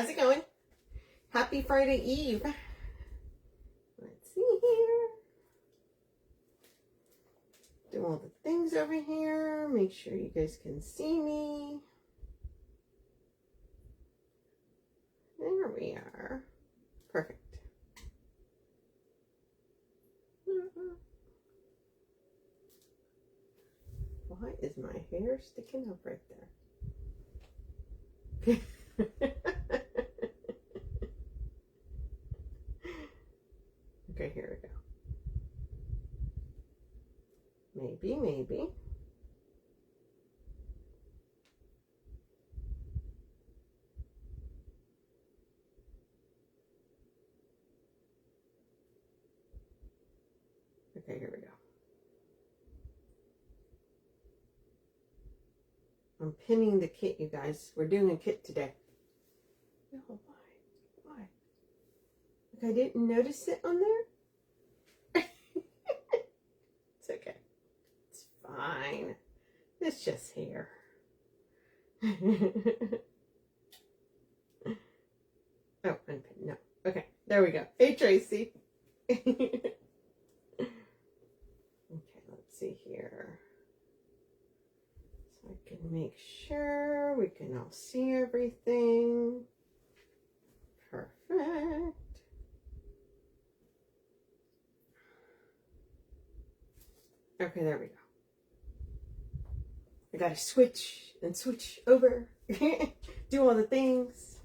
How's it going? Happy Friday Eve. Let's see here. Do all the things over here. Make sure you guys can see me. There we are. Perfect. Why is my hair sticking up right there? Okay, here we go. Maybe. Okay, here we go. I'm pinning the kit, you guys. We're doing a kit today. No, why? Like I didn't notice it on there? It's okay. It's fine. It's just hair. Oh, unpin. No. Okay, there we go. Hey, Tracy. Okay, let's see here. So I can make sure we can all see everything. Perfect. Okay, there we go. I gotta switch over. Do all the things.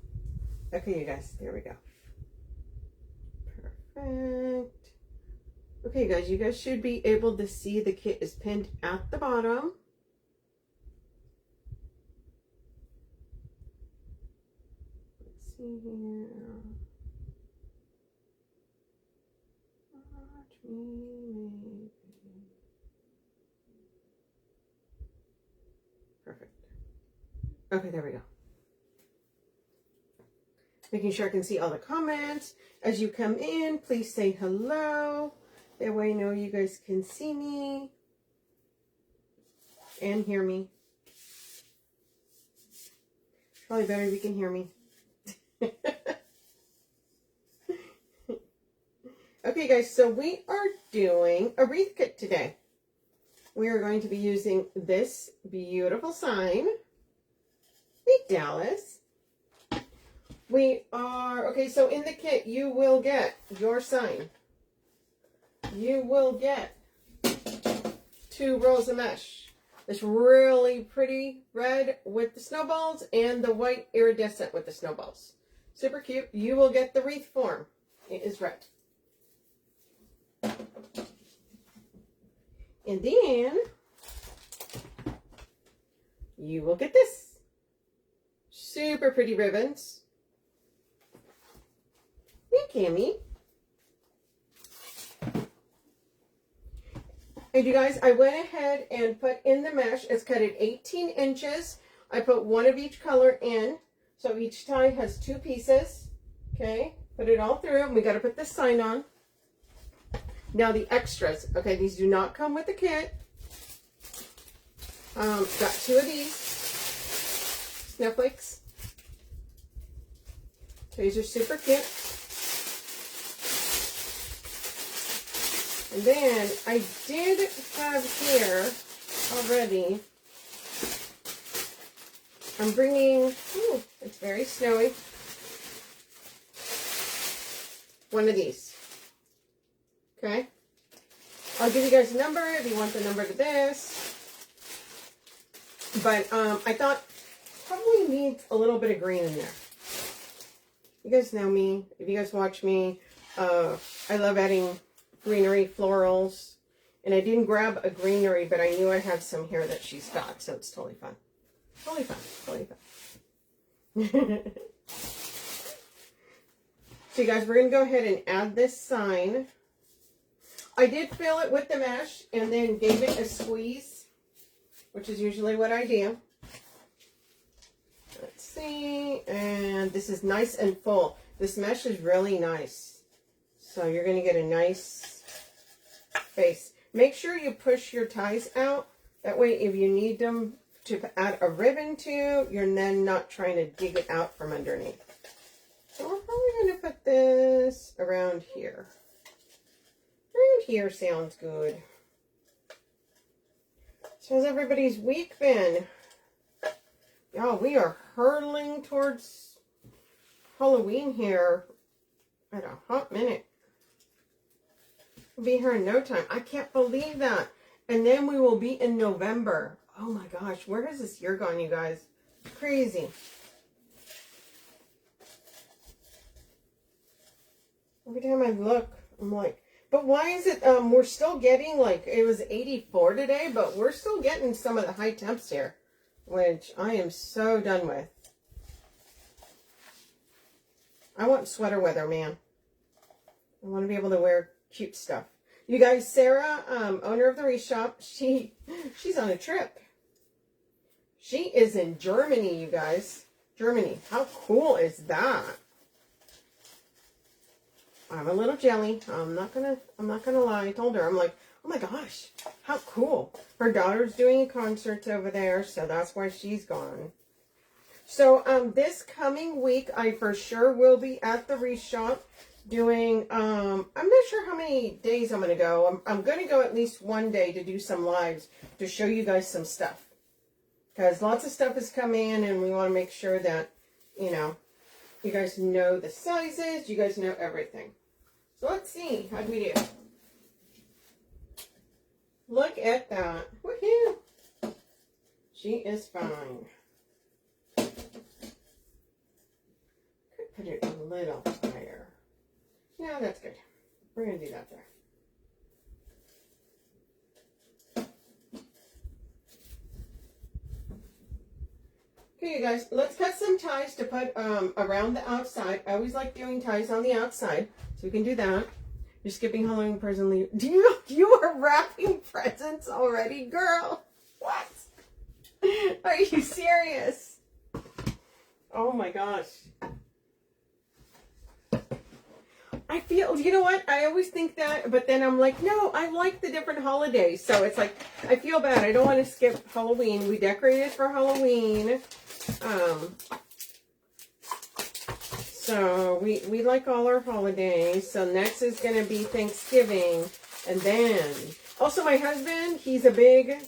Okay, you guys, there we go. Perfect. Okay, you guys should be able to see the kit is pinned at the bottom. Let's see here. Watch me, maybe. Perfect. Okay, there we go. Making sure I can see all the comments. As you come in, please say hello. That way I know you guys can see me and hear me. Probably better if you can hear me. Okay, guys, so we are doing a wreath kit today. We are going to be using this beautiful sign. Hey, Dallas. We are, okay, so in the kit, you will get your sign. You will get 2 rolls of mesh. This really pretty red with the snowballs and the white iridescent with the snowballs. Super cute. You will get the wreath form. It is red. And then you will get this. Super pretty ribbons. Hey, Cammie. And you guys, I went ahead and put in the mesh. It's cut at 18 inches. I put 1 of each color in. So each tie has 2 pieces. Okay, put it all through. And we got to put this sign on. Now the extras. Okay, these do not come with the kit. Got 2 of these snowflakes. These are super cute. And then I did have here already, I'm bringing, ooh, it's very snowy, 1 of these. Okay. I'll give you guys a number if you want the number to this. But I thought probably needs a little bit of green in there. You guys know me. If you guys watch me, I love adding greenery, florals, and I didn't grab a greenery, but I knew I had some here that she's got, so it's totally fun. Totally fun. So you guys, we're going to go ahead and add this sign. I did fill it with the mesh and then gave it a squeeze, which is usually what I do. Let's see, and this is nice and full. This mesh is really nice. So you're going to get a nice face. Make sure you push your ties out. That way, if you need them to add a ribbon to, you're then not trying to dig it out from underneath. So we're probably going to put this around here. Around here sounds good. So how's everybody's week been? Y'all, we are hurtling towards Halloween here at a hot minute. We'll be here in no time. I can't believe that. And then we will be in November. Oh my gosh, where has this year gone, you guys? Crazy. Every time I look, I'm like, but why is it, we're still getting, like, it was 84 today, but we're still getting some of the high temps here, which I am so done with. I want sweater weather, man. I want to be able to wear cute stuff. You guys, Sarah, owner of the Wreath shop, she's on a trip. She is in Germany, you guys. Germany. How cool is that? I'm a little jelly. I'm not gonna lie. I told her, I'm like, oh my gosh, how cool. Her daughter's doing a concert over there, so that's why she's gone. So this coming week, I for sure will be at the Wreath shop doing, I'm not sure how many days I'm going to go. I'm going to go at least one day to do some lives to show you guys some stuff. Because lots of stuff has come in and we want to make sure that, you know, you guys know the sizes, you guys know everything. So let's see, how do we do? Look at that. Woohoo! She is fine. Could put it a little higher. No, that's good. We're going to do that there. Okay, you guys, let's cut some ties to put around the outside. I always like doing ties on the outside, so we can do that. You're skipping Halloween presently. You are wrapping presents already, girl? What? Are you serious? Oh my gosh. I feel, you know what? I always think that, but then I'm like, no, I like the different holidays. So it's like, I feel bad. I don't want to skip Halloween. We decorated for Halloween. So we like all our holidays. So next is going to be Thanksgiving. And then, also my husband, he's a big,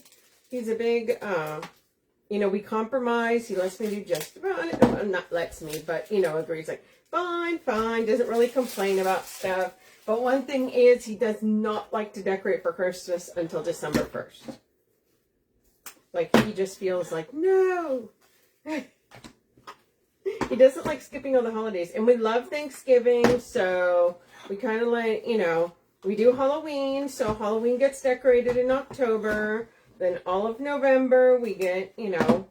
you know, we compromise. He lets me do just about it. Well, not lets me, but, you know, agrees like, fine, fine. Doesn't really complain about stuff. But one thing is he does not like to decorate for Christmas until December 1st. Like, he just feels like, no. He doesn't like skipping all the holidays. And we love Thanksgiving, so we kind of like, you know, we do Halloween. So Halloween gets decorated in October. Then all of November we get, you know,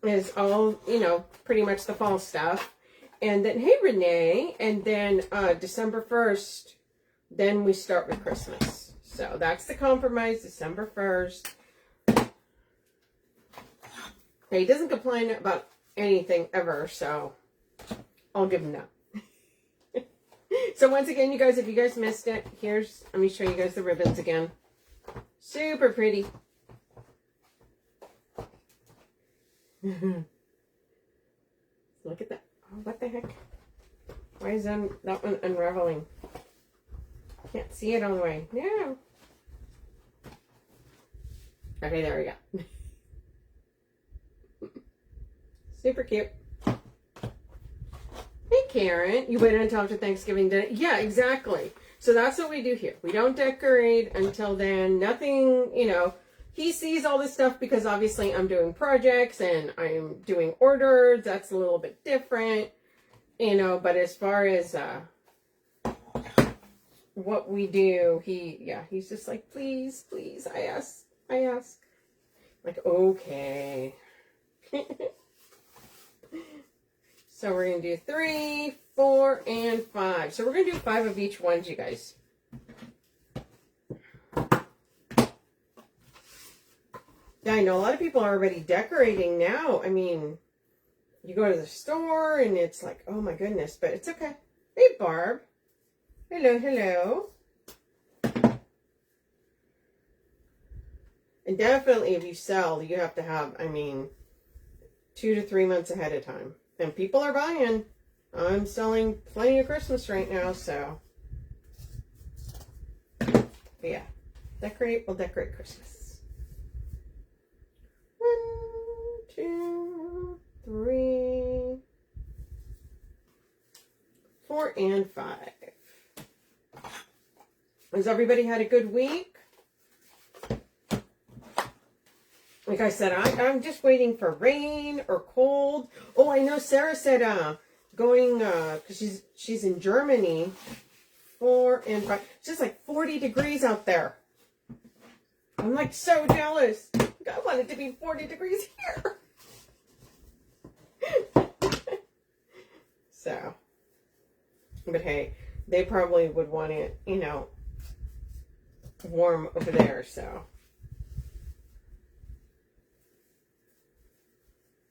is all, you know, pretty much the fall stuff. And then, hey, Renee. And then December 1st, then we start with Christmas. So that's the compromise, December 1st. He doesn't complain about anything ever, so I'll give him that. So once again, you guys, if you guys missed it, let me show you guys the ribbons again. Super pretty. Look at that. Oh, what the heck? Why is that one unraveling? Can't see it all the way. No. Okay, there we go. Super cute. Hey, Karen. You waited until after Thanksgiving dinner? Yeah, exactly. So that's what we do here. We don't decorate until then. Nothing, you know. He sees all this stuff because obviously I'm doing projects and I'm doing orders. That's a little bit different, you know. But as far as what we do, he's just like, please, please, I ask. Like, okay. So we're going to do 3, 4, and 5. So we're going to do 5 of each one, you guys. Yeah, I know a lot of people are already decorating now. I mean, you go to the store and it's like, oh my goodness, but it's okay. Hey, Barb. Hello, hello. And definitely if you sell, you have to have, I mean, 2 to 3 months ahead of time. And people are buying. I'm selling plenty of Christmas right now, so. But yeah. We'll decorate Christmas. 1, 2, 3, 4, and 5. Has everybody had a good week? Like I said, I'm just waiting for rain or cold. Oh, I know Sarah said going, because she's in Germany, 4 and 5. It's just like 40 degrees out there. I'm like so jealous. I want it to be 40 degrees here. So, but hey, they probably would want it, you know, warm over there, so.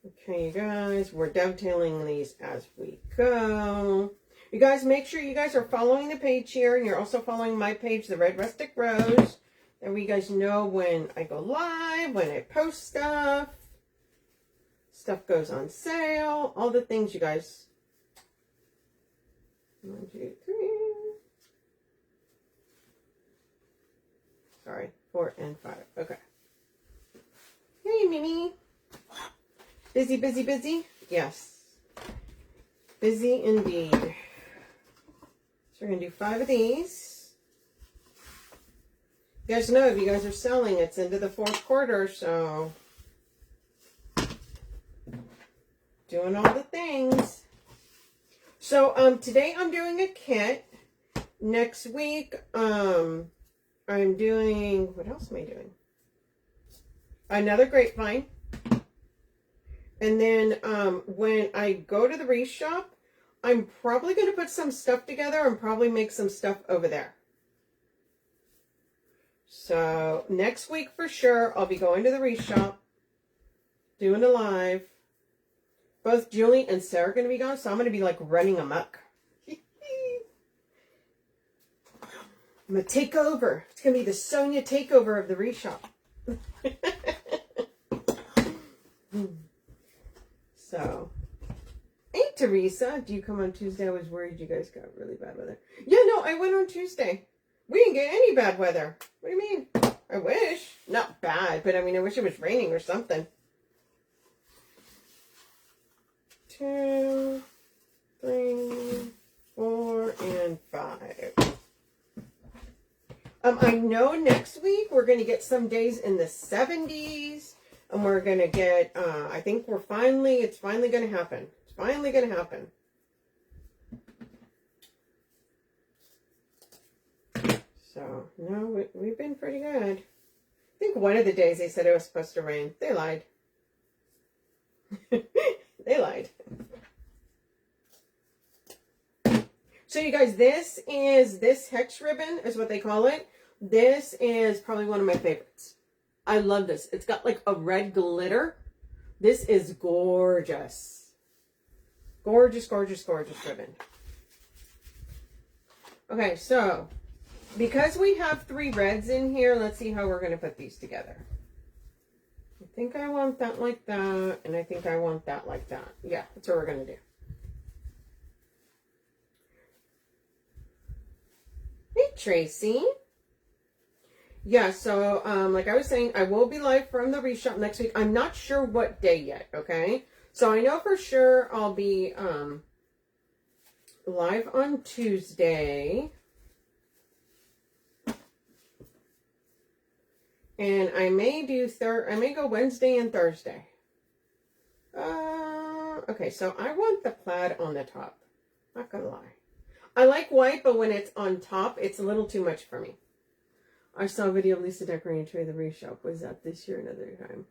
Okay, you guys, we're dovetailing these as we go. You guys, make sure you guys are following the page here, and you're also following my page, The Red Rustic Rose. That way you guys know when I go live, when I post stuff. Stuff goes on sale. All the things, you guys. 1, 2, 3. Sorry, 4 and 5. Okay. Hey, Mimi. Busy, busy, busy? Yes. Busy indeed. So we're going to do 5 of these. You guys know if you guys are selling, it's into the 4th quarter, so doing all the things. So today I'm doing a kit. Next week I'm doing, what else am I doing? Another grapevine. And then when I go to the Wreath shop, I'm probably going to put some stuff together and probably make some stuff over there. So next week for sure, I'll be going to the Wreath shop, doing a live. Both Julie and Sarah are going to be gone, so I'm going to be like running amok. I'm going to take over. It's going to be the Sonia takeover of the Wreath shop. So, hey Teresa, do you come on Tuesday? I was worried you guys got really bad weather. Yeah, no, I went on Tuesday. We didn't get any bad weather. What do you mean? I wish. Not bad, but I mean, I wish it was raining or something. 2, 3, 4, and 5. I know next week we're going to get some days in the 70s. And we're going to get, I think it's finally going to happen. It's finally going to happen. So, no, we've been pretty good. I think one of the days they said it was supposed to rain. They lied. They lied. So you guys, this hex ribbon is what they call it. This is probably one of my favorites. I love this. It's got like a red glitter. This is gorgeous. Gorgeous, gorgeous, gorgeous ribbon. Okay, so because we have 3 reds in here, let's see how we're going to put these together. I think I want that like that, and I think I want that like that. Yeah, that's what we're going to do. Hey, Tracy. Yeah, so like I was saying, I will be live from the Wreath shop next week. I'm not sure what day yet, okay? So I know for sure I'll be live on Tuesday. And I may go Wednesday and Thursday. Okay, so I want the plaid on the top. Not gonna lie. I like white, but when it's on top, it's a little too much for me. I saw a video of Lisa decorating a tree at the Wreath shop. Was that this year or another time?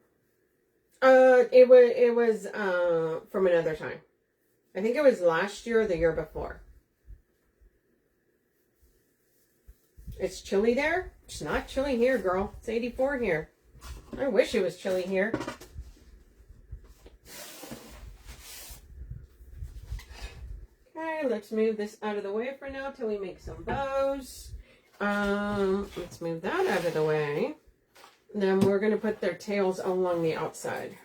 It was from another time. I think it was last year or the year before. It's chilly there? It's not chilly here, girl. It's 84 here. I wish it was chilly here. Okay, let's move this out of the way for now till we make some bows. Let's move that out of the way. And then we're going to put their tails along the outside.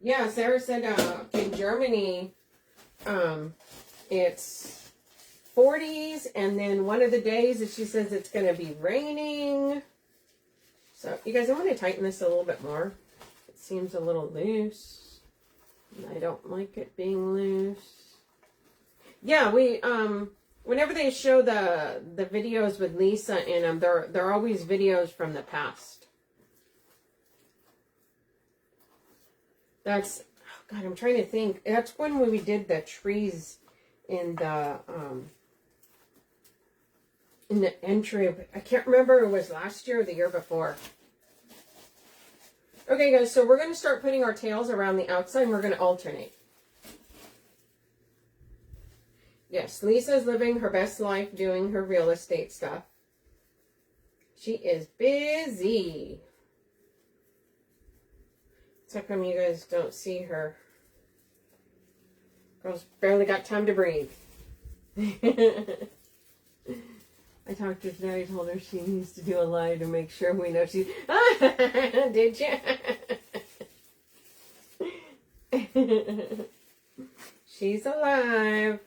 Yeah, Sarah said in Germany, it's 40s, and then one of the days she says it's going to be raining. So, you guys, I'm going to tighten this a little bit more. It seems a little loose. And I don't like it being loose. Yeah, we, whenever they show the videos with Lisa in them, they're always videos from the past. That's, oh God, I'm trying to think. That's when we did the trees in the entry. I can't remember if it was last year or the year before. Okay, guys, so we're going to start putting our tails around the outside, and we're going to alternate. Yes, Lisa's living her best life doing her real estate stuff. She is busy. So how come you guys don't see her? Girl's barely got time to breathe. I talked to her today. I told her she needs to do a lie to make sure we know she... Did you? She's alive.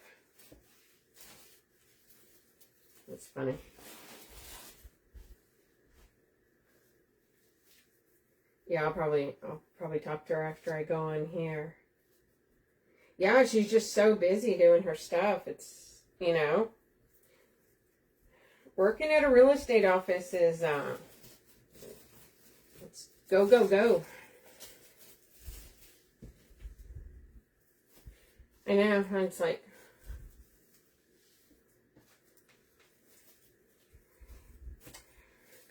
That's funny. Yeah, I'll probably talk to her after I go on here. Yeah, she's just so busy doing her stuff. It's, you know, working at a real estate office is, it's go, go, go. I know, it's like,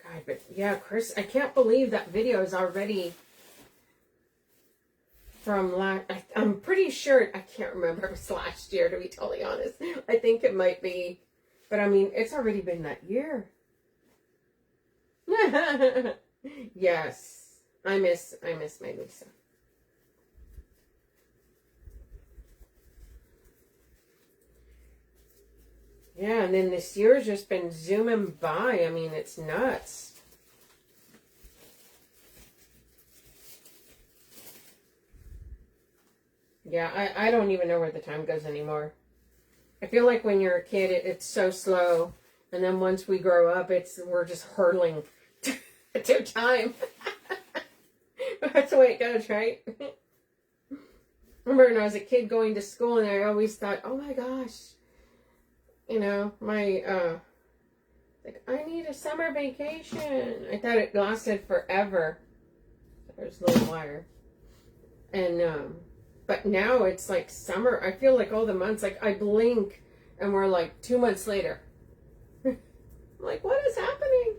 God, but yeah, Chris, I can't believe that video is already from I'm pretty sure, I can't remember if it was last year, to be totally honest. I think it might be. But I mean, it's already been that year. Yes. I miss my Lisa. Yeah, and then this year's just been zooming by. I mean, it's nuts. Yeah, I don't even know where the time goes anymore. I feel like when you're a kid, it's so slow. And then once we grow up, we're just hurtling to time. That's the way it goes, right? I remember when I was a kid going to school, and I always thought, oh my gosh, you know, like, I need a summer vacation. I thought it lasted forever. There's a little wire. And, but now it's like summer. I feel like all the months, like I blink and we're like 2 months later. I'm like, what is happening?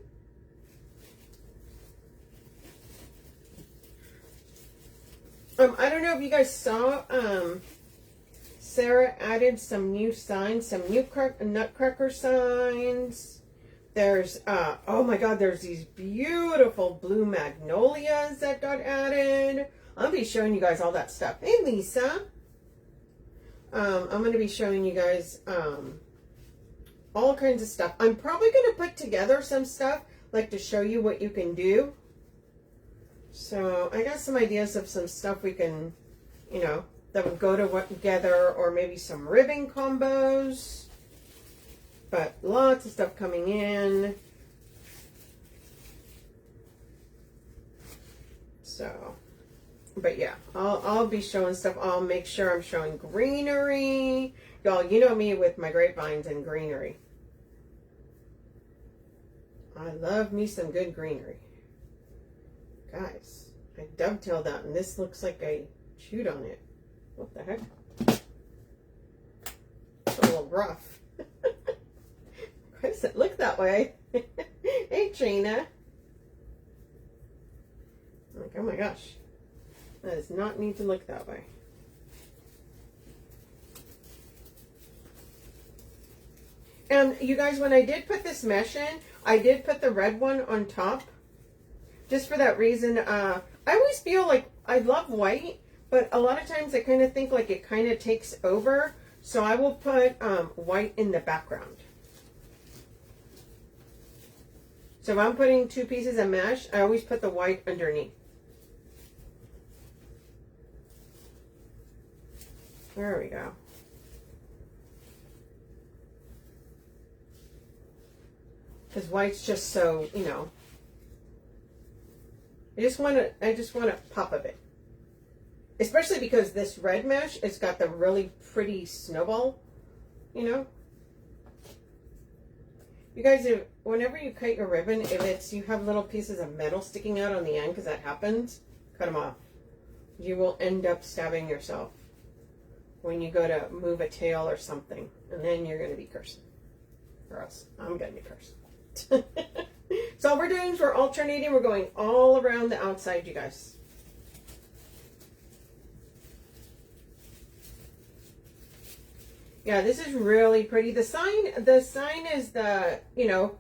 I don't know if you guys saw, Sarah added some new signs, some new nutcracker signs. There's, oh my God, there's these beautiful blue magnolias that got added. I'll be showing you guys all that stuff. Hey, Lisa. I'm going to be showing you guys all kinds of stuff. I'm probably going to put together some stuff, like to show you what you can do. So I got some ideas of some stuff we can, you know, that would go together, or maybe some ribbon combos. But lots of stuff coming in. So... But yeah, I'll be showing stuff. I'll make sure I'm showing greenery. Y'all, you know me with my grapevines and greenery. I love me some good greenery. Guys, I dovetailed that, and this looks like I chewed on it. What the heck? It's a little rough. Why does it look that way? Hey, Trina. I'm like, oh my gosh. That does not need to look that way. And you guys, when I did put this mesh in, I did put the red one on top. Just for that reason, I always feel like I love white, but a lot of times I kind of think like it kind of takes over. So I will put white in the background. So if I'm putting 2 pieces of mesh, I always put the white underneath. There we go. Because white's just so, you know. I just want a pop of it. Especially because this red mesh, it's got the really pretty snowball, you know. You guys, whenever you cut your ribbon, if you have little pieces of metal sticking out on the end, because that happens, cut them off. You will end up stabbing yourself when you go to move a tail or something, and then you're going to be cursed. Or else I'm going to be cursed. So all we're doing is we're alternating. We're going all around the outside, you guys. Yeah, this is really pretty. The sign is the, you know,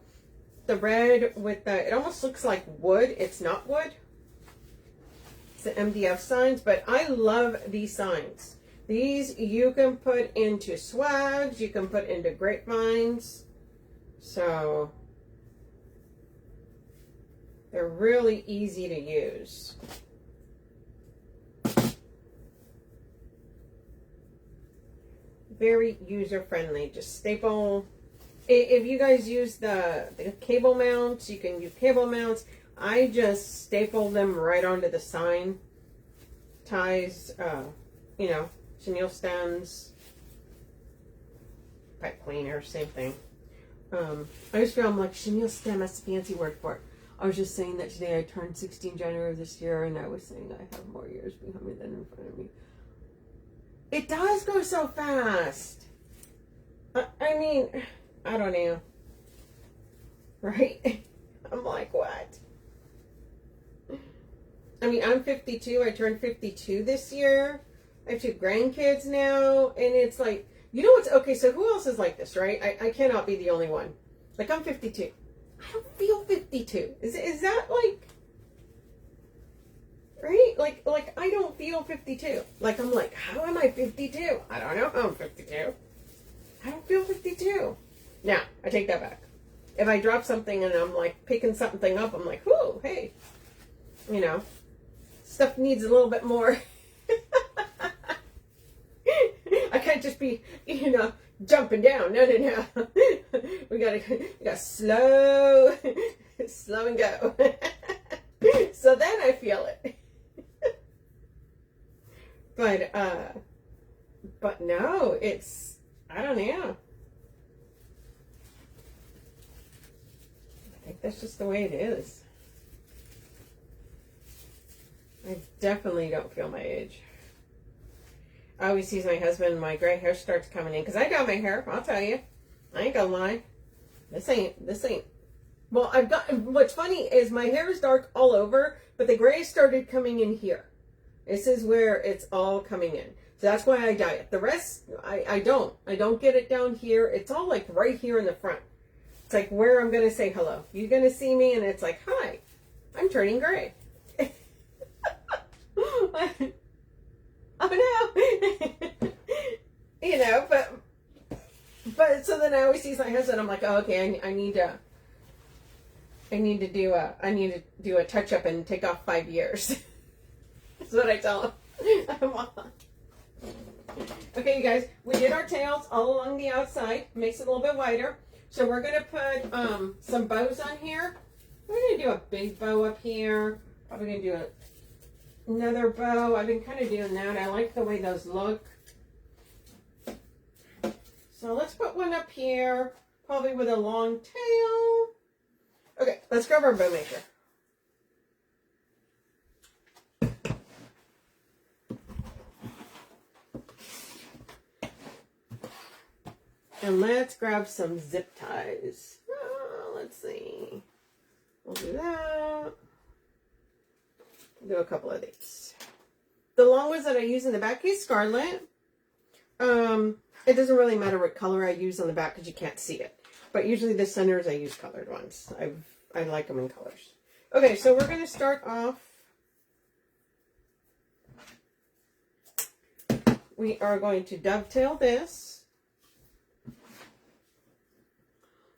the red with the, it almost looks like wood. It's not wood. It's the MDF signs, but I love these signs. These you can put into swags, you can put into grapevines. So they're really easy to use. Very user-friendly. Just staple. If you guys use the cable mounts, you can use cable mounts. I just staple them right onto the sign. Ties, you know, chenille stems, pipe cleaner, same thing. I just feel I'm like, chenille stem, that's a fancy word for it. I was just saying that today I turned 16 January of this year, and I was saying I have more years behind me than in front of me. It does go so fast. I mean, I don't know. Right? I'm like, what? I mean, I'm 52. I turned 52 this year. I have 2 grandkids now. And it's like, you know what's, okay, so who else is like this, right? I cannot be the only one. Like, I'm 52. I don't feel 52. Is that like... Right? Like I don't feel 52. Like, I'm like, how am I 52? I don't know how I'm 52. I don't feel 52. Now, I take that back. If I drop something and I'm like picking something up, I'm like, whoo, hey. You know, stuff needs a little bit more. I can't just be, you know, jumping down. No. we gotta slow and go. So then I feel it. But no, it's, I don't know. I think that's just the way it is. I definitely don't feel my age. I always tease my husband, my gray hair starts coming in, because I got my hair, I'll tell you. I ain't gonna lie. This ain't. Well, what's funny is my hair is dark all over, but the gray started coming in here. This is where it's all coming in. So that's why I dye it. The rest, I don't. I don't get it down here. It's all like right here in the front. It's like where I'm going to say hello. You're going to see me and it's like, hi, I'm turning gray. Oh no. You know, but so then I always tease my husband. I'm like, oh, okay, I need to do a touch up and take off 5 years. That's what I tell him. Okay, you guys, we did our tails all along the outside. Makes it a little bit wider. So we're going to put some bows on here. We're going to do a big bow up here. Probably going to do another bow. I've been kind of doing that. I like the way those look. So let's put one up here, probably with a long tail. Okay, let's grab our bow maker. And let's grab some zip ties. Let's see. We'll do that. Do a couple of these. The long ones that I use in the back is Scarlet. It doesn't really matter what color I use on the back because you can't see it. But usually the centers I use colored ones. I like them in colors. Okay, so we're going to start off. We are going to dovetail this.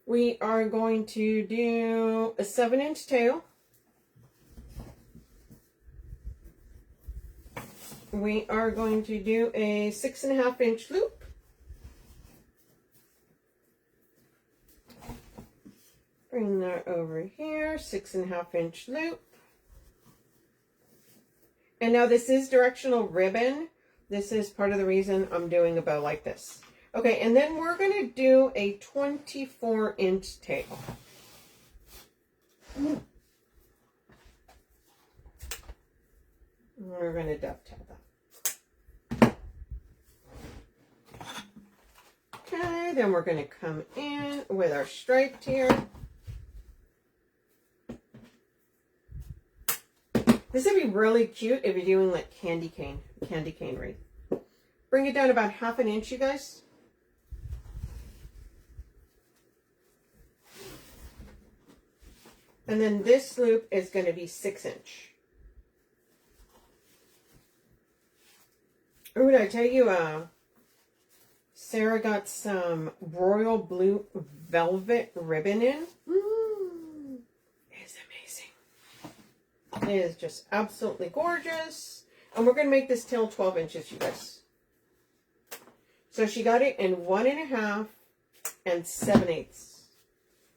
We are going to do a 7-inch tail. we are going to do a 6.5 inch loop. Bring that over here, 6.5 inch loop. And now this is directional ribbon. This is part of the reason I'm doing a bow like this. Okay, and then we're going to do a 24 inch tail. We're going to dovetail that. Okay, then we're going to come in with our striped here. This would be really cute if you're doing like candy cane wreath. Bring it down about 1/2 inch, you guys. And then this loop is going to be 6 inch. Oh, did I tell you, Sarah got some royal blue velvet ribbon in. It's amazing. It is just absolutely gorgeous. And we're going to make this tail 12 inches, you guys. So she got it in 1.5 and 7/8.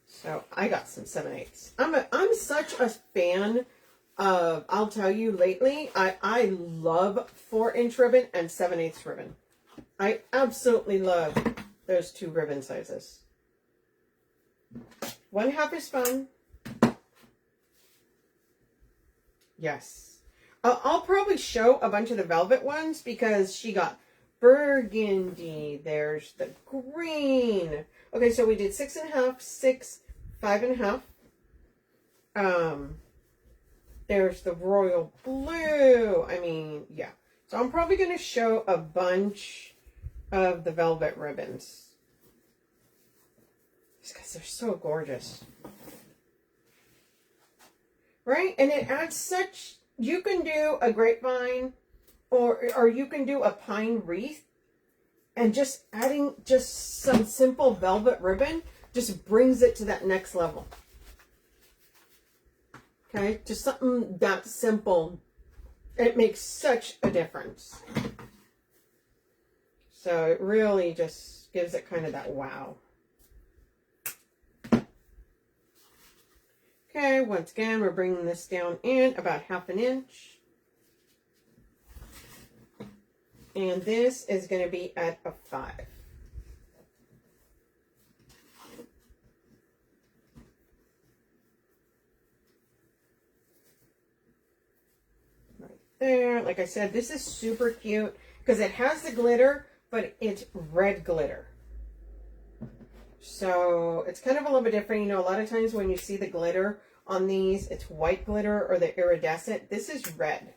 So I got some 7/8. I'm such a fan of, I'll tell you lately, I love 4-inch ribbon and 7/8 ribbon. I absolutely love those two ribbon sizes. 1/2 is fun. Yes. I'll probably show a bunch of the velvet ones because she got burgundy. There's the green. Okay, so we did 6.5, 6, 5.5. There's the royal blue. I mean, yeah. So I'm probably going to show a bunch of the velvet ribbons. Just because they're so gorgeous. Right? And it adds such, you can do a grapevine or you can do a pine wreath, and just adding just some simple velvet ribbon just brings it to that next level. Okay, just something that simple. It makes such a difference. So it really just gives it kind of that wow. Okay, once again, we're bringing this down in about 1/2 inch. And this is going to be at a 5. Right there. Like I said, this is super cute because it has the glitter, but it's red glitter. So it's kind of a little bit different. You know, a lot of times when you see the glitter on these, it's white glitter or the iridescent. This is red.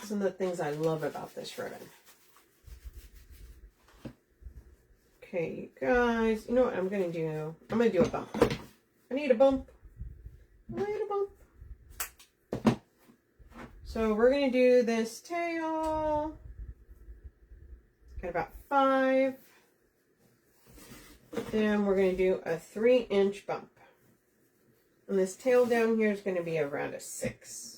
Some of the things I love about this ribbon. Okay, you guys, you know what I'm going to do? I'm going to do a bump. I need a bump. I need a bump. So we're going to do this tail at about 5. Then we're going to do a 3-inch bump. And this tail down here is going to be around a 6.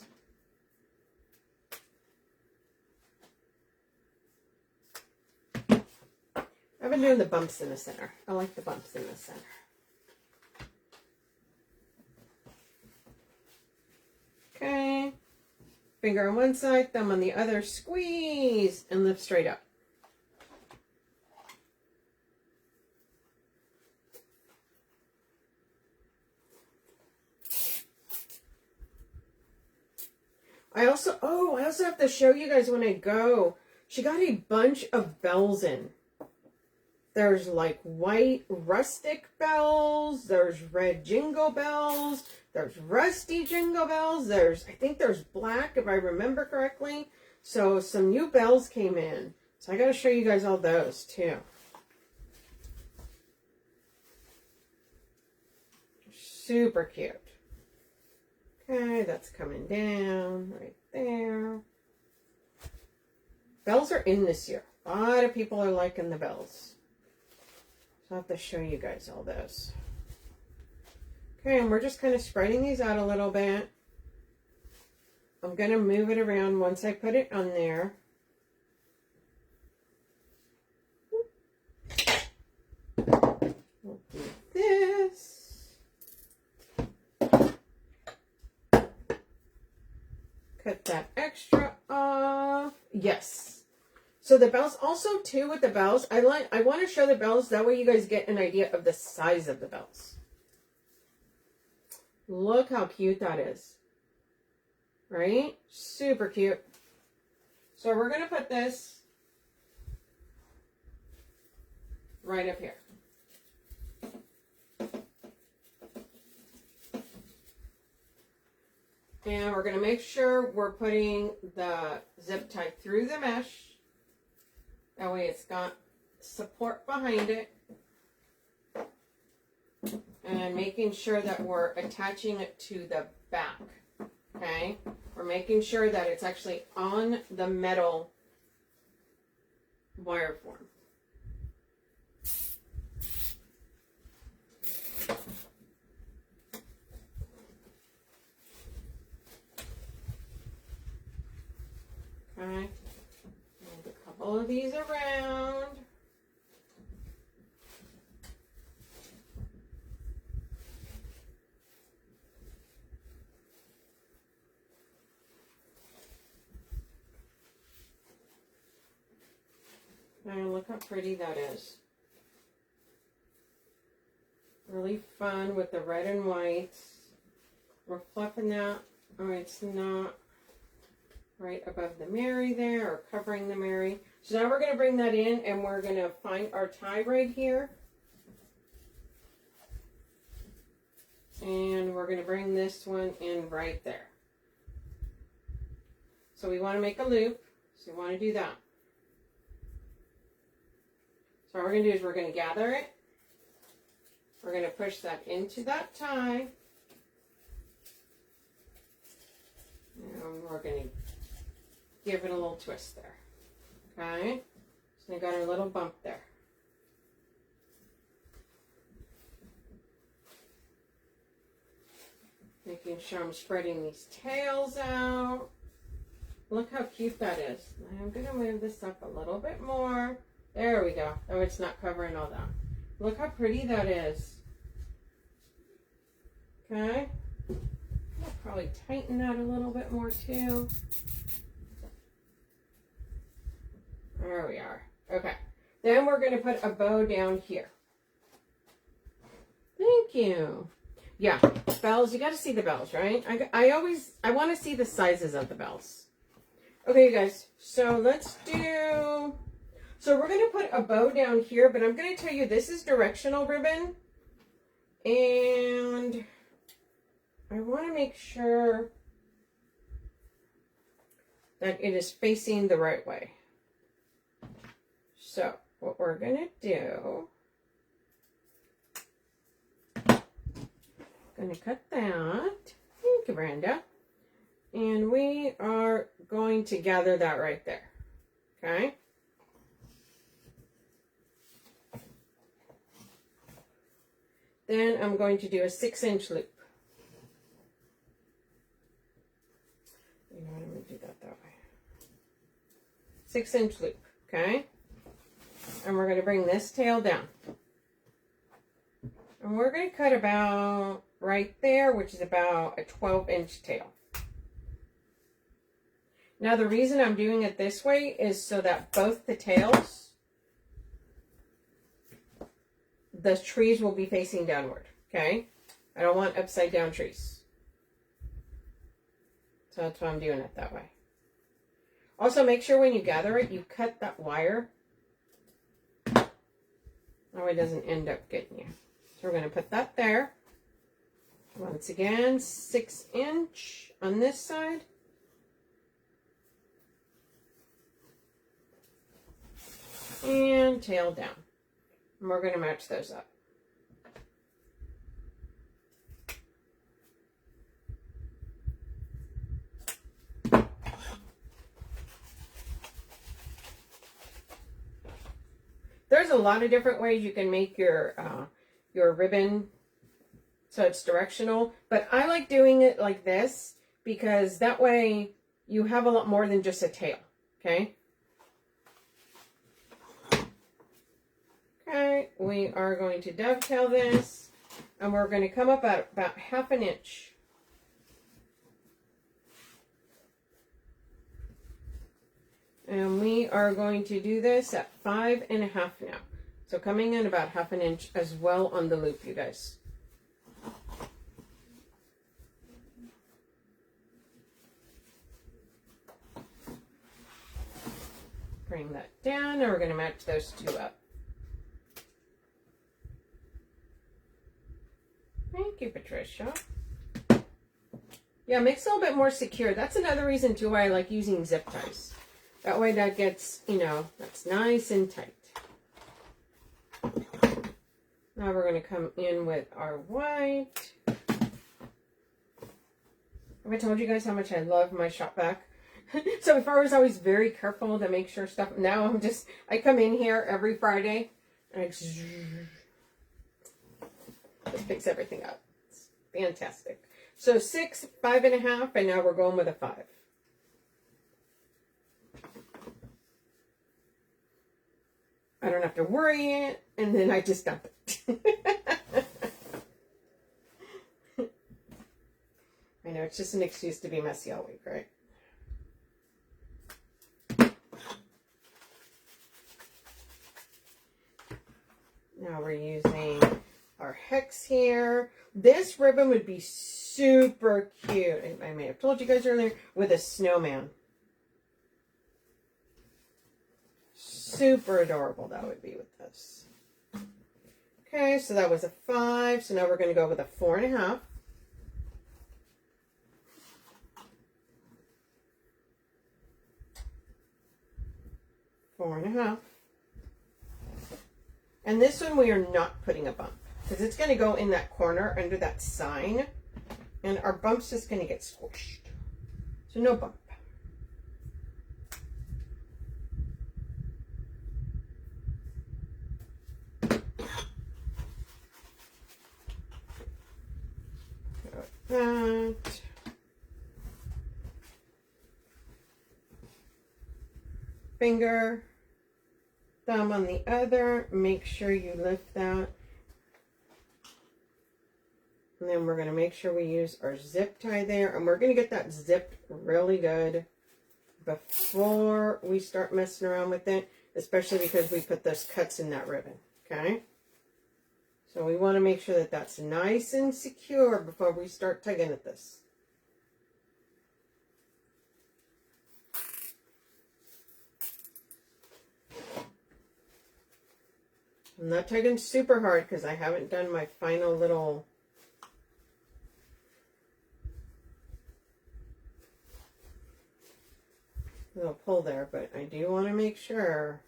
I've been doing the bumps in the center. I like the bumps in the center. Okay. Finger on one side, thumb on the other. Squeeze and lift straight up. I also have to show you guys when I go. She got a bunch of bells in. There's like white rustic bells. There's red jingle bells. There's rusty jingle bells. I think there's black if I remember correctly. So some new bells came in. So I got to show you guys all those too. Super cute. Okay, that's coming down right there. Bells are in this year. A lot of people are liking the bells. So I'll have to show you guys all those. Okay, and we're just kind of spreading these out a little bit. I'm going to move it around once I put it on there. We'll do this. Cut that extra off. Yes. So the bells also too with the bells, I want to show the bells, that way you guys get an idea of the size of the bells. Look how cute that is. Right? Super cute. So we're going to put this right up here. And we're going to make sure we're putting the zip tie through the mesh. That way it's got support behind it. And making sure that we're attaching it to the back. Okay? We're making sure that it's actually on the metal wire form. Okay, move a couple of these around. And look how pretty that is. Really fun with the red and white. We're flipping that. Oh, it's not right above the Mary there, or covering the Mary. So now we're going to bring that in, and we're going to find our tie right here. And we're going to bring this one in right there. So we want to make a loop, so you want to do that. So what we're going to do is we're going to gather it. We're going to push that into that tie. And we're going to give it a little twist there. Okay? So we got our little bump there. Making sure I'm spreading these tails out. Look how cute that is. I'm going to move this up a little bit more. There we go. Oh, it's not covering all that. Look how pretty that is. Okay. I'll probably tighten that a little bit more too. There we are. Okay. Then we're going to put a bow down here. Thank you. Yeah, bells. You got to see the bells, right? I want to see the sizes of the bells. Okay, you guys. So let's do... So we're going to put a bow down here, but I'm going to tell you this is directional ribbon. And I want to make sure that it is facing the right way. So what we're going to do, going to cut that. Thank you, Brenda. And we are going to gather that right there. Okay. Then I'm going to do a 6-inch loop. You know what, I'm going to do that way. 6-inch loop, okay? And we're going to bring this tail down. And we're going to cut about right there, which is about a 12-inch tail. Now the reason I'm doing it this way is so that both the tails, the trees will be facing downward, okay? I don't want upside down trees. So that's why I'm doing it that way. Also, make sure when you gather it, you cut that wire. That way it doesn't end up getting you. So we're going to put that there. Once again, 6-inch on this side. And tail down. And we're going to match those up. There's a lot of different ways you can make your ribbon so it's directional, but I like doing it like this because that way you have a lot more than just a tail, okay? Okay, we are going to dovetail this, and we're going to come up at about 1/2 inch. And we are going to do this at 5 1/2 now. So coming in about 1/2 inch as well on the loop, you guys. Bring that down, and we're going to match those two up. Thank you, Patricia. Yeah, makes it a little bit more secure. That's another reason too why I like using zip ties. That way that gets, you know, that's nice and tight. Now we're going to come in with our white. Have I told you guys how much I love my shop vac? So before I was always very careful to make sure stuff, now I come in here every Friday and I just picks everything up. It's fantastic. So 6, 5 1/2, and now we're going with a 5. I don't have to worry it, and then I just dump it. I know, it's just an excuse to be messy all week, right? Now we're using our hex here. This ribbon would be super cute. I may have told you guys earlier, with a snowman. Super adorable that would be with this. Okay, so that was a 5. So now we're going to go with a 4 1/2. And this one we are not putting a bump because it's going to go in that corner under that sign, and our bump's just going to get squished. So no bump. That. Finger, thumb on the other. Make sure you lift that. And then we're going to make sure we use our zip tie there. And we're going to get that zipped really good before we start messing around with it, especially because we put those cuts in that ribbon. Okay? So we want to make sure that that's nice and secure before we start tugging at this. I'm not tugging super hard because I haven't done my final little pull there, but I do want to make sure.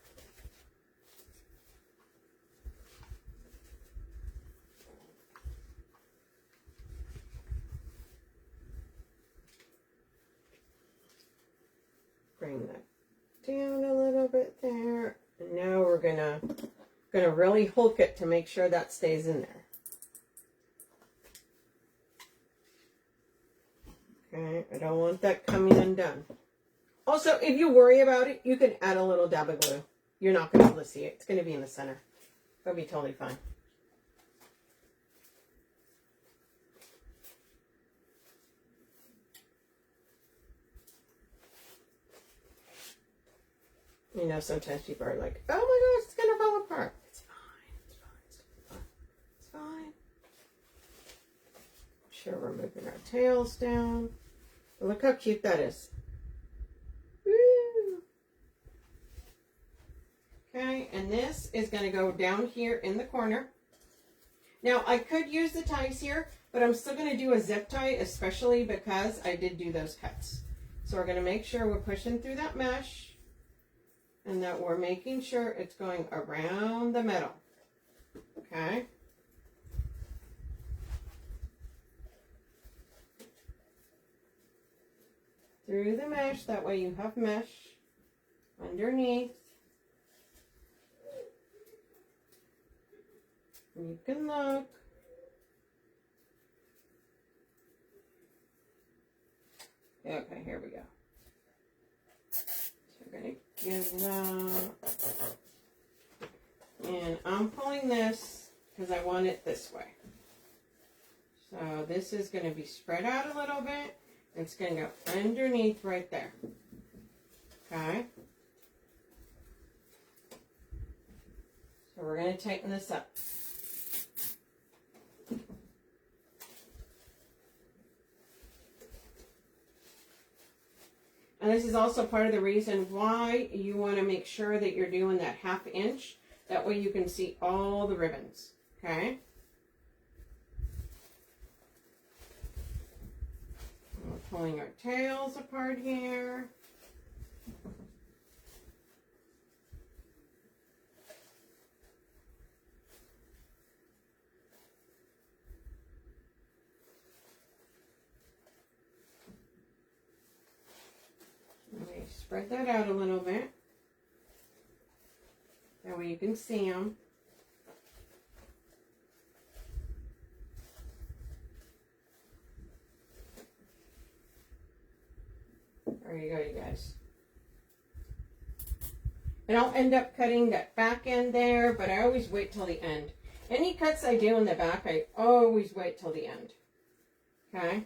Bring that down a little bit there. And now we're gonna really hulk it to make sure that stays in there. Okay, I don't want that coming undone. Also, if you worry about it, you can add a little dab of glue. You're not going to be able to see it. It's going to be in the center. That'll be totally fine. You know, sometimes people are like, oh my gosh, it's going to fall apart. It's fine. It's fine. It's fine. Sure, we're moving our tails down. But look how cute that is. Woo. Okay, and this is going to go down here in the corner. Now, I could use the ties here, but I'm still going to do a zip tie, especially because I did do those cuts. So we're going to make sure we're pushing through that mesh and that we're making sure it's going around the middle. Okay. Through the mesh, that way you have mesh underneath. You can look. Okay, here we go. So we're going to give that And I'm pulling this because I want it this way. So this is going to be spread out a little bit. It's going to go underneath right there. Okay. So we're going to tighten this up. And this is also part of the reason why you want to make sure that you're doing that 1/2 inch. That way you can see all the ribbons. Okay. We're pulling our tails apart here. Spread that out a little bit. That way you can see them. There you go, you guys. And I'll end up cutting that back end there, but I always wait till the end. Any cuts I do in the back, I always wait till the end. Okay?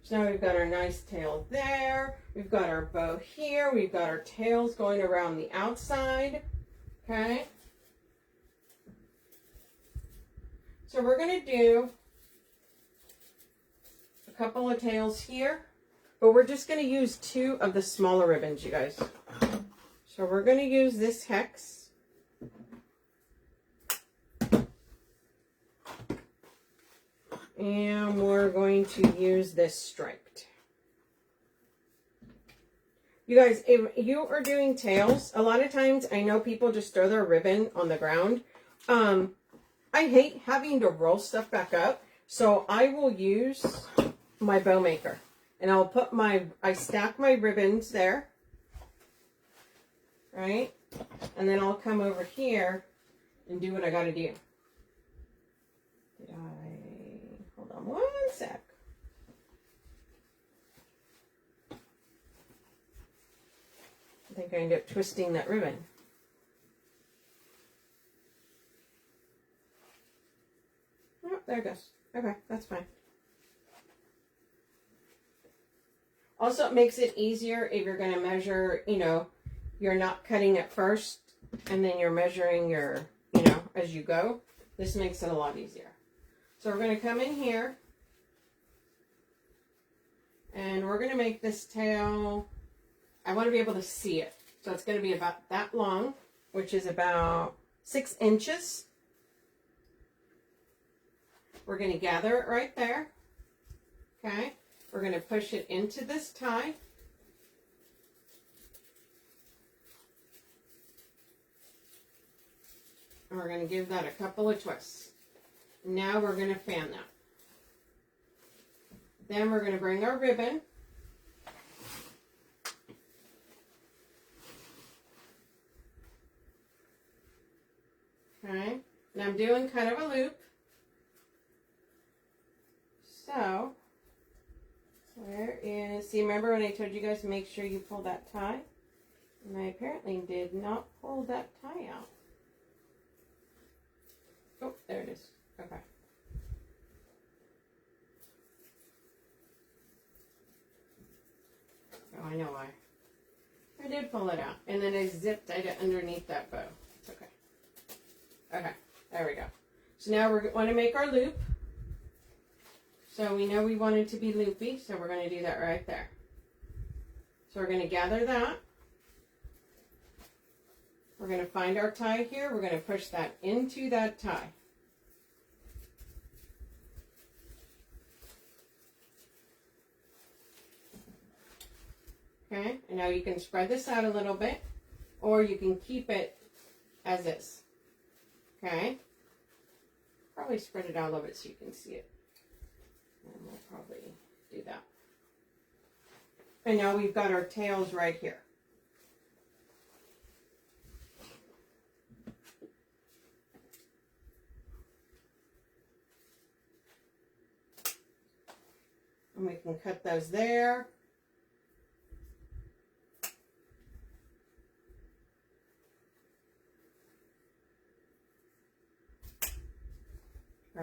So now we've got our nice tail there. We've got our bow here. We've got our tails going around the outside. Okay? So we're going to do a couple of tails here, but we're just going to use 2 of the smaller ribbons, you guys. So we're going to use this hex. And we're going to use this striped. You guys, if you are doing tails, a lot of times I know people just throw their ribbon on the ground. I hate having to roll stuff back up, so I will use my bow maker. And I'll put I stack my ribbons there, right? And then I'll come over here and do what I got to do. Hold on one sec. I think I ended up twisting that ribbon. Oh, there it goes. Okay, that's fine. Also, it makes it easier if you're going to measure, you know, you're not cutting it first and then you're measuring your, you know, as you go. This makes it a lot easier. So we're going to come in here and we're going to make this tail, I want to be able to see it. So it's going to be about that long, which is about 6 inches. We're going to gather it right there. Okay. We're going to push it into this tie. And we're going to give that a couple of twists. Now we're going to fan that. Then we're going to bring our ribbon. Okay. And I'm doing kind of a loop. So, where is, see, remember when I told you guys to make sure you pull that tie? And I apparently did not pull that tie out. Oh, there it is. Okay. Oh, I know why. I did pull it out. And then I zipped it underneath that bow. It's okay. Okay, there we go. So now we want to make our loop. So we know we want it to be loopy, so we're going to do that right there. So we're going to gather that. We're going to find our tie here. We're going to push that into that tie. Okay, and now you can spread this out a little bit, or you can keep it as is. Okay, probably spread it out a little bit so you can see it. And we'll probably do that. And now we've got our tails right here. And we can cut those there.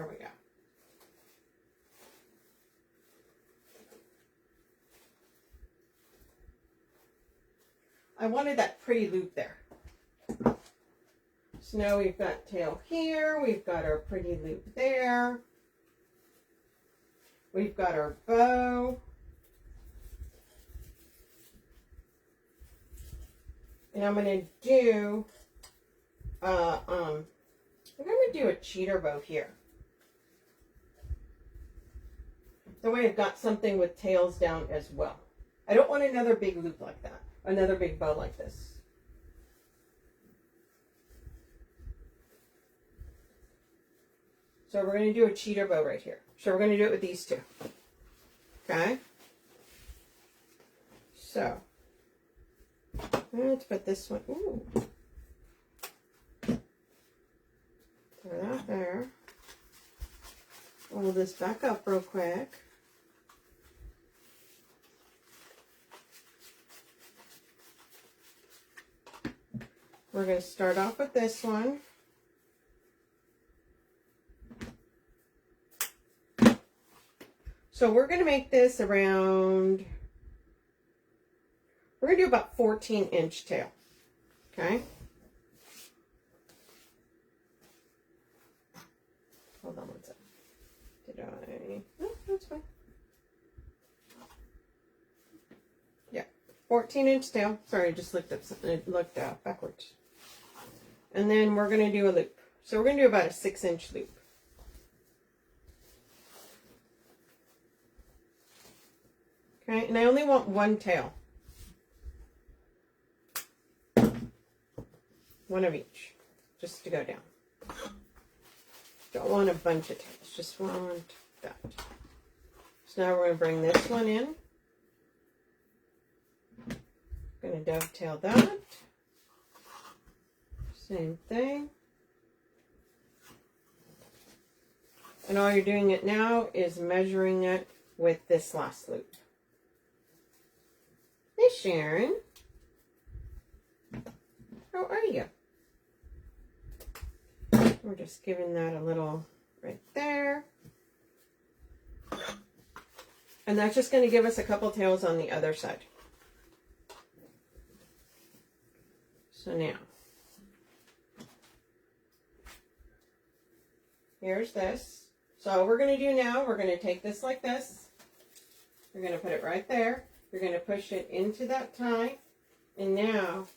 There we go. I wanted that pretty loop there. So now we've got tail here, we've got our pretty loop there, we've got our bow, and I'm going to do, I'm going to do a cheater bow here. That way I've got something with tails down as well. I don't want another big loop like that, another big bow like this. So we're going to do a cheater bow right here. So we're going to do it with these two. Okay? So, let's put this one, ooh. Throw that there. Hold this back up real quick. We're going to start off with this one. So we're going to make this around, we're going to do about 14-inch tail. Okay? Hold on one second. Did I? Oh, that's fine. Yeah, 14-inch tail. Sorry, I just looked up something. It looked backwards. And then we're going to do a loop. So we're going to do about a 6-inch loop. Okay, and I only want one tail. One of each, just to go down. Don't want a bunch of tails, just want that. So now we're going to bring this one in. Going to dovetail that. Same thing. And all you're doing it now is measuring it with this last loop. Hey Sharon, how are you? We're just giving that a little right there. And that's just going to give us a couple tails on the other side. So now, here's this. So what we're going to do now, we're going to take this like this. We're going to put it right there. You're going to push it into that tie, and now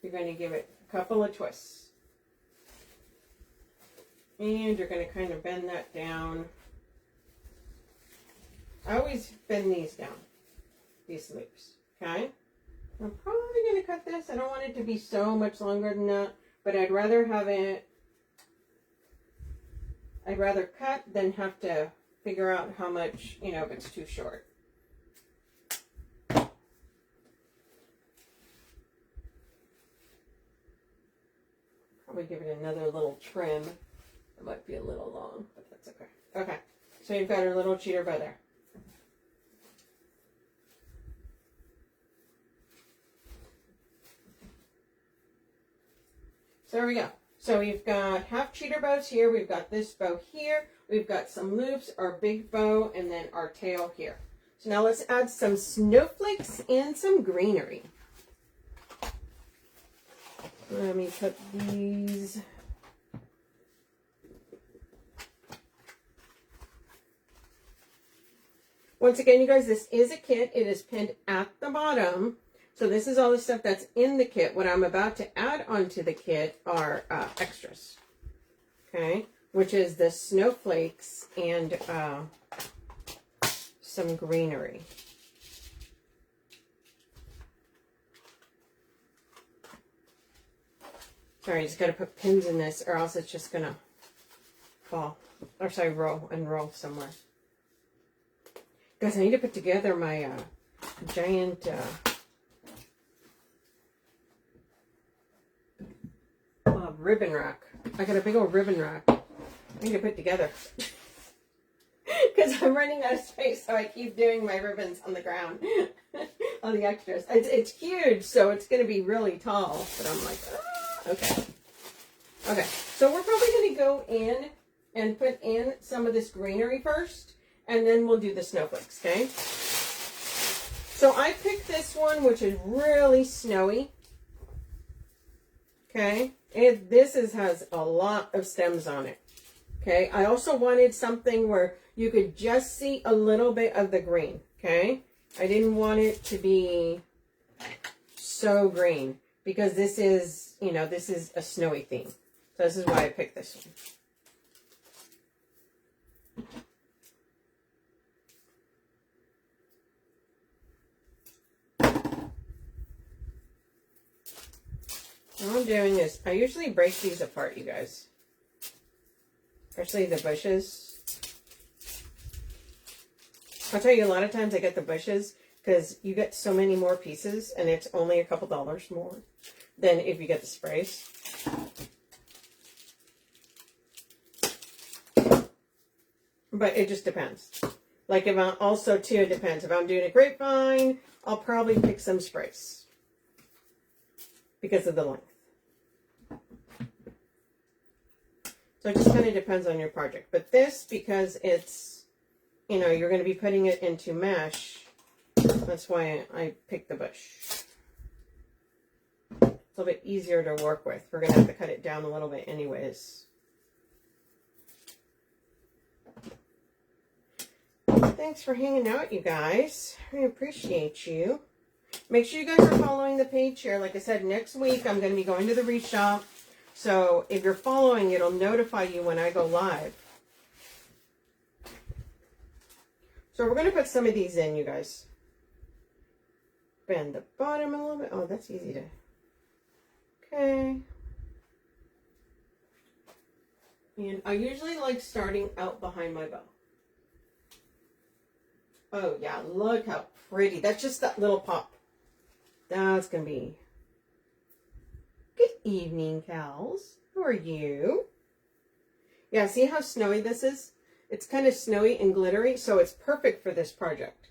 you're going to give it a couple of twists. And you're going to kind of bend that down. I always bend these down, these loops, okay? I'm probably going to cut this. I don't want it to be so much longer than that, but I'd rather have it, I'd rather cut than have to figure out how much, you know, if it's too short. Probably give it another little trim. It might be a little long, but that's okay. Okay, so you've got our little cheater bow there. So there we go. So we've got half cheater bows here. We've got this bow here. We've got some loops, our big bow, and then our tail here. So now let's add some snowflakes and some greenery. Let me put these. Once again, you guys, this is a kit. It is pinned at the bottom. So this is all the stuff that's in the kit. What I'm about to add onto the kit are extras. Okay, which is the snowflakes and some greenery. Sorry, I just got to put pins in this or else it's just going to fall. Or sorry, roll somewhere. Guys, I need to put together my giant ribbon rack. I got a big old ribbon rack I need to put together. Because I'm running out of space, so I keep doing my ribbons on the ground. On the extras. It's huge, so it's going to be really tall. But I'm like, okay. Okay, so we're probably going to go in and put in some of this greenery first, and then we'll do the snowflakes, okay? So I picked this one, which is really snowy. Okay, has a lot of stems on it. Okay, I also wanted something where you could just see a little bit of the green. Okay, I didn't want it to be so green because this is, you know, this is a snowy theme. So this is why I picked this one. What I'm doing is, I usually break these apart, you guys. Especially the bushes. I'll tell you, a lot of times I get the bushes because you get so many more pieces and it's only a couple dollars more than if you get the sprays. But it just depends. Like if I'm also too, it depends. If I'm doing a grapevine, I'll probably pick some sprays because of the length. So it just kind of depends on your project. But this, because it's, you know, you're going to be putting it into mesh, that's why I picked the bush. It's a little bit easier to work with. We're going to have to cut it down a little bit anyways. Thanks for hanging out, you guys. I appreciate you. Make sure you guys are following the page here. Like I said, next week I'm going to be going to the Wreath shop. So if you're following, it'll notify you when I go live. So we're going to put some of these in, you guys. Bend the bottom a little bit. Oh, that's easy to... Okay. And I usually like starting out behind my bow. Oh, yeah. Look how pretty. That's just that little pop. That's going to be... Good evening, Cows. How are you? Yeah, see how snowy this is? It's kind of snowy and glittery, so it's perfect for this project.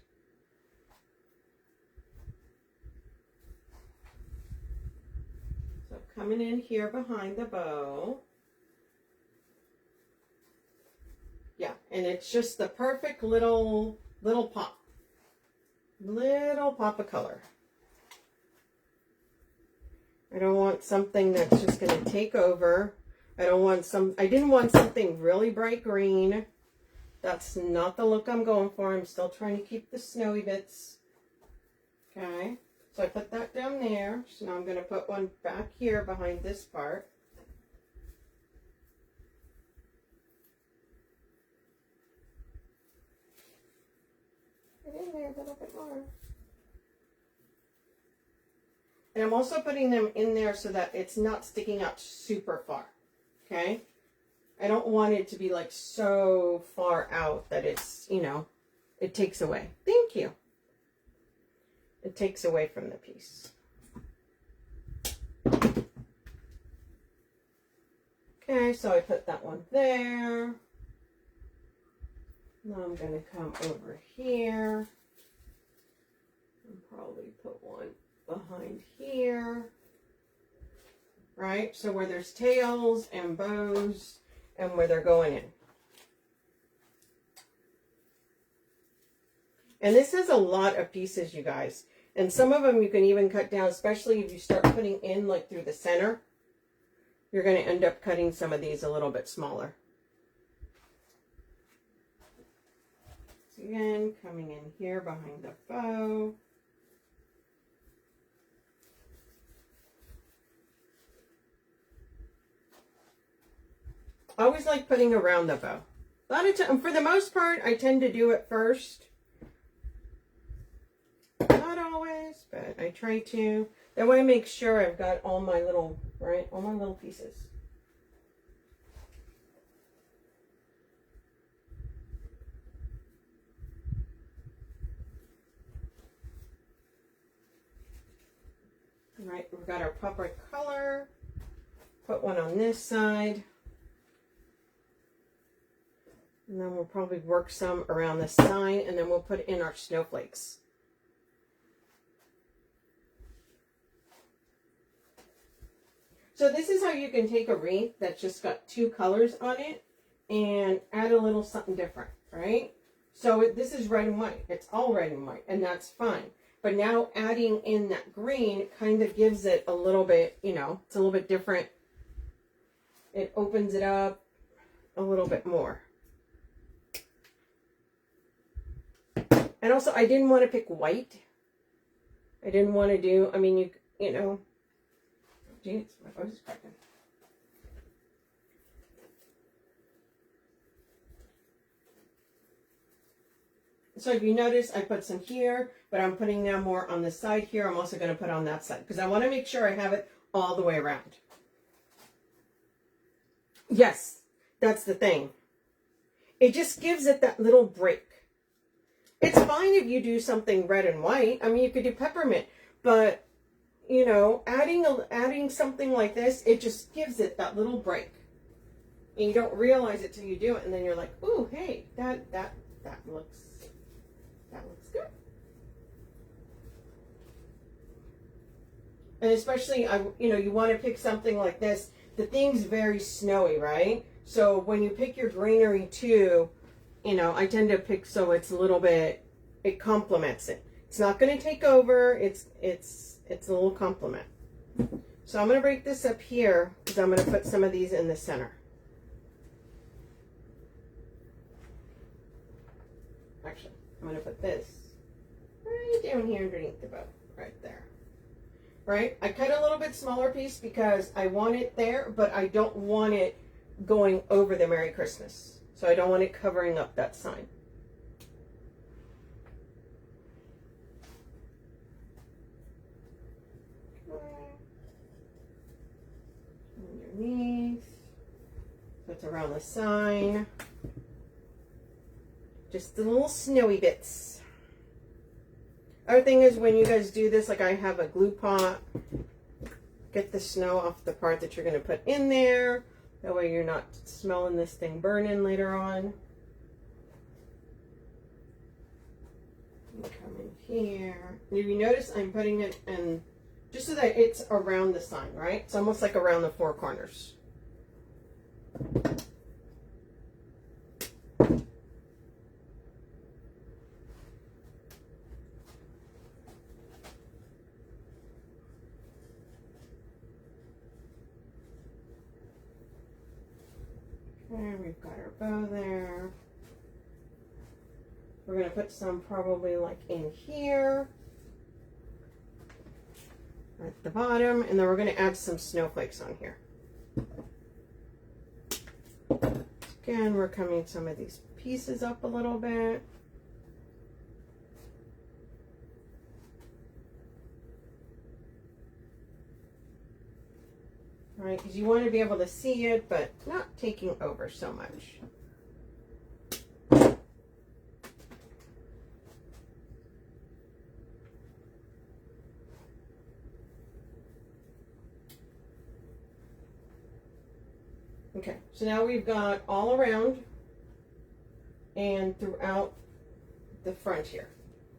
So coming in here behind the bow. Yeah, and it's just the perfect little pop. Little pop of color. I don't want something that's just going to take over. I didn't want something really bright green. That's not the look I'm going for. I'm still trying to keep the snowy bits. Okay. So I put that down there. So now I'm going to put one back here behind this part. Get in there a little bit more. And I'm also putting them in there so that it's not sticking out super far, okay? I don't want it to be like so far out that it's, you know, it takes away. Thank you. It takes away from the piece. Okay, so I put that one there. Now I'm going to come over here and probably put one behind here, right? So where there's tails and bows and where they're going in. And this has a lot of pieces, you guys. And some of them you can even cut down, especially if you start putting in like through the center. You're going to end up cutting some of these a little bit smaller. So again, coming in here behind the bow. I always like putting around the bow. A lot of time, for the most part, I tend to do it first. Not always, but I try to. That way I make sure I've got all my little, right, all my little pieces. All right, we've got our pop-red color. Put one on this side. And then we'll probably work some around the sign, and then we'll put in our snowflakes. So this is how you can take a wreath that's just got 2 colors on it and add a little something different, right? So this is red and white. It's all red and white, and that's fine. But now adding in that green kind of gives it a little bit, you know, it's a little bit different. It opens it up a little bit more. And also, I didn't want to pick white. I didn't want to do, I mean, you know, geez, my voice is cracking. So if you notice, I put some here, but I'm putting now more on the side here. I'm also going to put on that side because I want to make sure I have it all the way around. Yes, that's the thing. It just gives it that little break. It's fine if you do something red and white. I mean, you could do peppermint, but you know, adding something like this, it just gives it that little break. And you don't realize it till you do it, and then you're like, "Ooh, hey, that looks good." And especially, you know, you want to pick something like this. The thing's very snowy, right? So when you pick your greenery too, you know, I tend to pick so it's a little bit, it complements it. It's not going to take over. It's a little complement. So I'm going to break this up here because I'm going to put some of these in the center. Actually, I'm going to put this right down here underneath the bow, right there. Right? I cut a little bit smaller piece because I want it there, but I don't want it going over the Merry Christmas. So I don't want it covering up that sign. Underneath. So it's around the sign. Just the little snowy bits. Other thing is when you guys do this, like I have a glue pot, get the snow off the part that you're going to put in there. That way you're not smelling this thing burning later on. Come in here. And if you notice, I'm putting it in just so that it's around the sign, right? It's almost like around the 4 corners. Okay, we've got our bow there. We're going to put some probably like in here at the bottom, and then we're going to add some snowflakes on here. Again, we're coming some of these pieces up a little bit. Right, because you want to be able to see it, but not taking over so much. Okay, so now we've got all around and throughout the front here.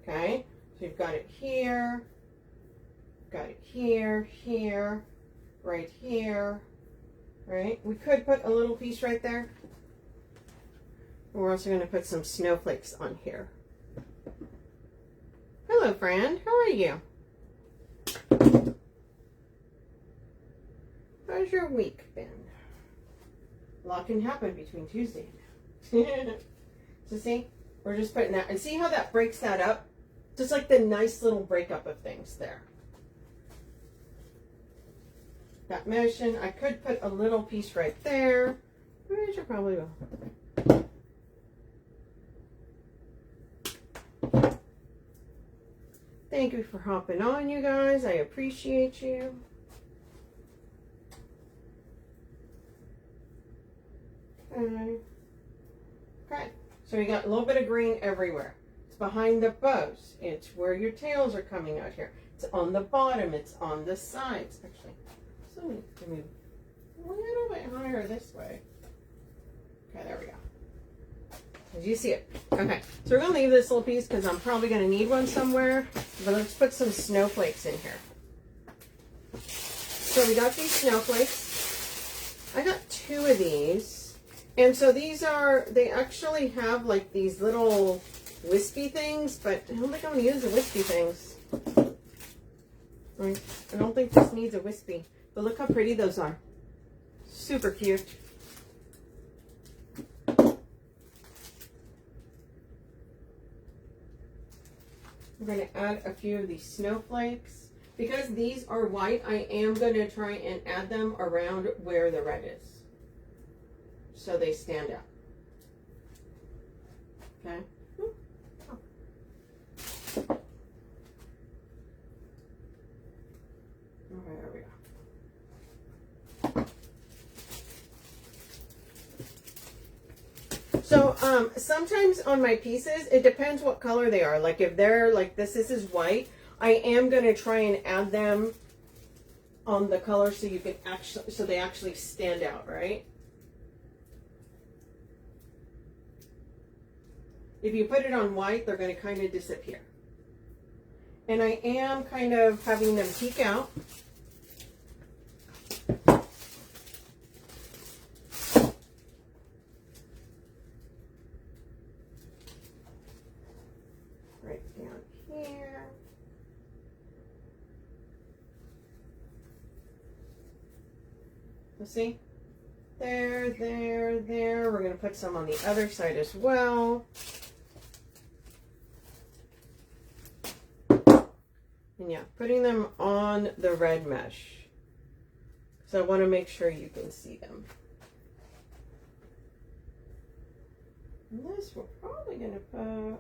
Okay, so you've got it here, got it here, here, right here, right? We could put a little piece right there. We're also going to put some snowflakes on here. Hello, friend. How are you? How's your week been? A lot can happen between Tuesday and now. So see, we're just putting that, and see how that breaks that up? Just like the nice little breakup of things there. That motion, I could put a little piece right there. I should probably go. Thank you for hopping on, you guys. I appreciate you. Okay, so you got a little bit of green everywhere. It's behind the bows. It's where your tails are coming out here. It's on the bottom. It's on the sides. Actually, so we can move a little bit higher this way. Okay, there we go. As you see it. Okay, so we're going to leave this little piece because I'm probably going to need one somewhere. But let's put some snowflakes in here. So we got these snowflakes. I got 2 of these. And so these are, they actually have like these little wispy things, but I don't think I'm going to use the wispy things. I don't think this needs a wispy. But look how pretty those are. Super cute. I'm going to add a few of these snowflakes. Because these are white, I am going to try and add them around where the red is, so they stand out. Okay. Oh. Okay, there we go. So sometimes on my pieces, it depends what color they are. Like if they're like this is white, I am going to try and add them on the color so you can actually, so they actually stand out, right? If you put it on white, they're going to kind of disappear. And I am kind of having them peek out. Right down here. Let's see. There, there, there. We're going to put some on the other side as well. And yeah, putting them on the red mesh. So I want to make sure you can see them. And this we're probably going to put...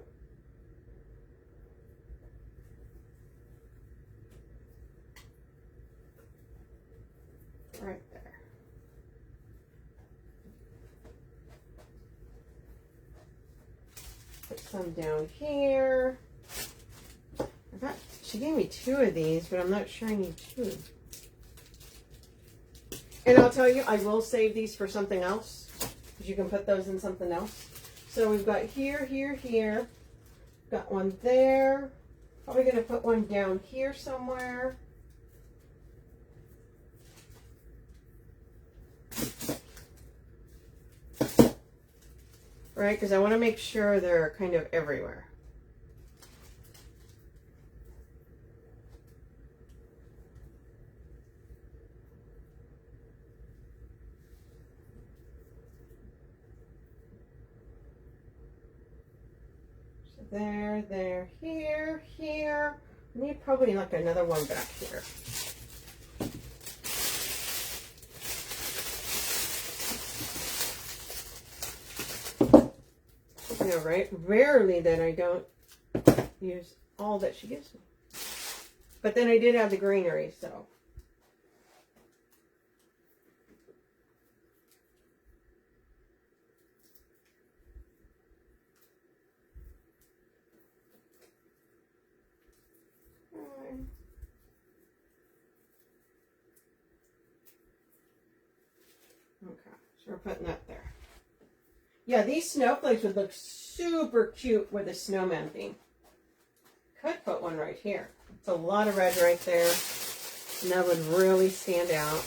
right there. Put some down here. She gave me 2 of these, but I'm not sure I need 2. And I'll tell you, I will save these for something else, because you can put those in something else. So we've got here, here, here. Got one there. Probably going to put one down here somewhere. Right, because I want to make sure they're kind of everywhere. So there, here, here. I need probably like another one back here. Yeah, right. Rarely that I don't use all that she gives me. But then I did have the greenery, so. Okay, so we're putting that there. Yeah, these snowflakes would look super cute with a snowman theme. Could put one right here. It's a lot of red right there, and that would really stand out.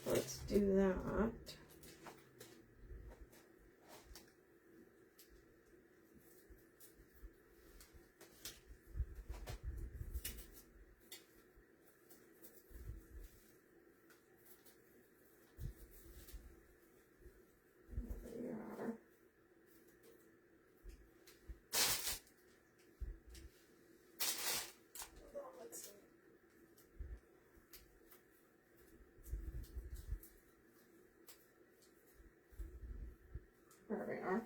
Let's do that. There we are.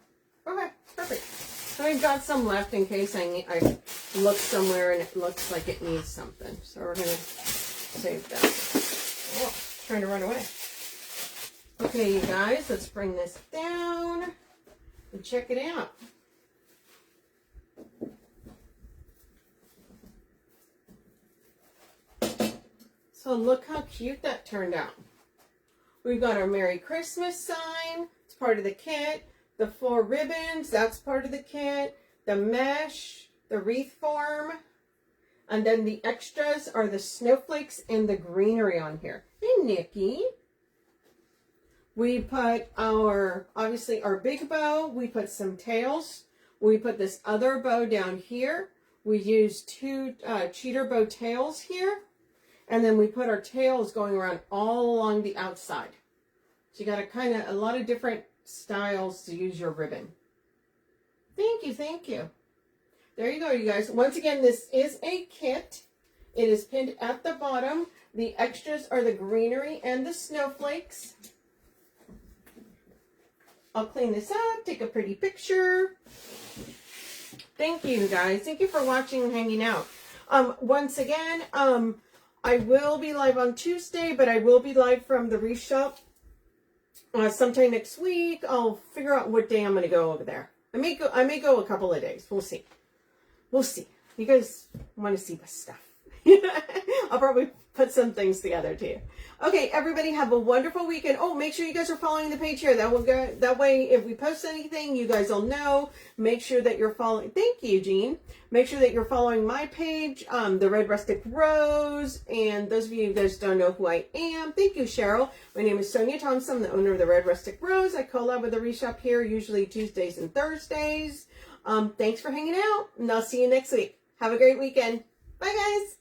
Okay, perfect. So I've got some left in case I look somewhere and it looks like it needs something. So we're going to save that. Oh, trying to run away. Okay, you guys, let's bring this down and check it out. So look how cute that turned out. We've got our Merry Christmas sign. It's part of the kit. the 4 ribbons, that's part of the kit. The mesh, the wreath form, and then the extras are the snowflakes and the greenery on here. Hey, Nikki. We put obviously our big bow. We put some tails. We put this other bow down here. We used 2 cheater bow tails here. And then we put our tails going around all along the outside. So you got a lot of different styles to use your ribbon. Thank you, thank you. There you go, you guys. Once again, this is a kit. It is pinned at the bottom. The extras are the greenery and the snowflakes. I'll clean this up, take a pretty picture. Thank you, guys. Thank you for watching and hanging out. Once again, I will be live on Tuesday, but I will be live from the Wreath shop sometime next week. I'll figure out what day I'm going to go over there. I may go a couple of days. We'll see. We'll see. You guys want to see my stuff. I'll probably put some things together too. Okay, everybody have a wonderful weekend. Oh, make sure you guys are following the page here. That way, if we post anything, you guys will know. Make sure that you're following. Thank you, Jean. Make sure that you're following my page, the Red Rustic Rose. And those of you guys don't know who I am, thank you, Cheryl. My name is Sonia Thompson. I'm the owner of the Red Rustic Rose. I collab with the Wreath shop here, usually Tuesdays and Thursdays. Thanks for hanging out, and I'll see you next week. Have a great weekend. Bye, guys.